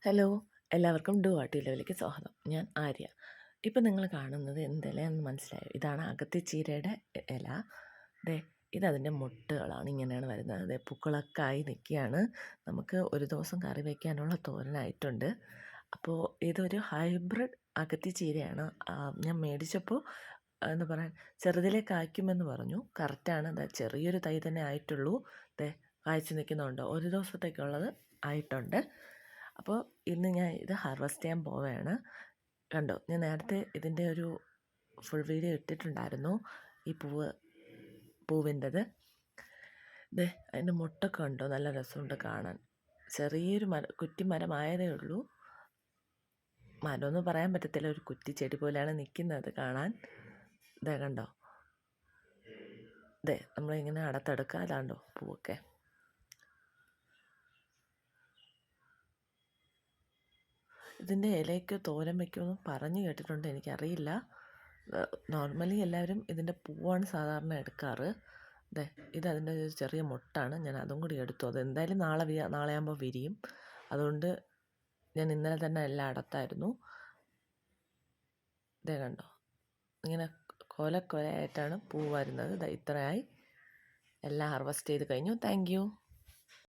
Hello, എല്ലാവർക്കും do വാട്ടി ലെവലിലേക്ക് സ്വാഗതം. ഞാൻ ആര്യ. ഇപ്പം നിങ്ങൾ കാണുന്നത് എന്തിലയാണെന്ന് മനസ്സിലായോ? ഇതാണ് അകത്തിച്ചീരയുടെ ഇല. ദേ ഇതതിൻ്റെ മൊട്ടുകളാണ്, ഇങ്ങനെയാണ് വരുന്നത്. ദേ പൂക്കളൊക്കെ ആയി നിൽക്കുകയാണ്. നമുക്ക് ഒരു ദിവസം കറി വയ്ക്കാനുള്ള തോരനായിട്ടുണ്ട്. അപ്പോൾ ഇതൊരു ഹൈബ്രിഡ് അകത്തിച്ചീരയാണ്. ഞാൻ മേടിച്ചപ്പോൾ എന്താ പറയുക, ചെറുതിലേ കായ്ക്കുമെന്ന് പറഞ്ഞു. കറക്റ്റാണ്. ദാ ചെറിയൊരു തൈ തന്നെ ആയിട്ടുള്ളൂ. ദേ കായ്ച്ചു നിൽക്കുന്നുണ്ടോ? ഒരു ദിവസത്തേക്കുള്ളത് ആയിട്ടുണ്ട്. അപ്പോൾ ഇന്ന് ഞാൻ ഇത് ഹാർവെസ്റ്റ് ചെയ്യാൻ പോവുകയാണ്. കണ്ടോ, ഞാൻ നേരത്തെ ഇതിൻ്റെ ഒരു ഫുൾ വീഡിയോ ഇട്ടിട്ടുണ്ടായിരുന്നു. ഈ പൂവിൻ്റെത്. ദേ അതിൻ്റെ മുട്ടൊക്കെ ഉണ്ടോ, നല്ല രസമുണ്ട് കാണാൻ. ചെറിയൊരു കുറ്റിമരമായതേ ഉള്ളൂ. മരമൊന്നും പറയാൻ പറ്റത്തില്ല, ഒരു കുറ്റിച്ചെടി പോലെയാണ് നിൽക്കുന്നത് കാണാൻ. ദേ കണ്ടോ, ദേ നമ്മളിങ്ങനെ അടുത്തെടുക്കുക, അതാണ്ടോ പൂവൊക്കെ. ഇതിൻ്റെ ഇലയ്ക്ക് തോരൻ വയ്ക്കുമെന്ന് പറഞ്ഞു കേട്ടിട്ടുണ്ട്, എനിക്കറിയില്ല. നോർമലി എല്ലാവരും ഇതിൻ്റെ പൂവാണ് സാധാരണ എടുക്കാറ്. ദേ ഇതതിൻ്റെ ഒരു ചെറിയ മൊട്ടാണ്, ഞാൻ അതും കൂടി എടുത്തു. അത് എന്തായാലും നാളെ ആകുമ്പോൾ വിരിയും. അതുകൊണ്ട് ഞാൻ ഇന്നലെ തന്നെ എല്ലാം അടത്തായിരുന്നു. ദേ കണ്ടോ, ഇങ്ങനെ കൊലക്കൊലയായിട്ടാണ് പൂ വരുന്നത്. ഇത്രയായി. എല്ലാം ഹാർവെസ്റ്റ് ചെയ്ത് കഴിഞ്ഞു. Thank you.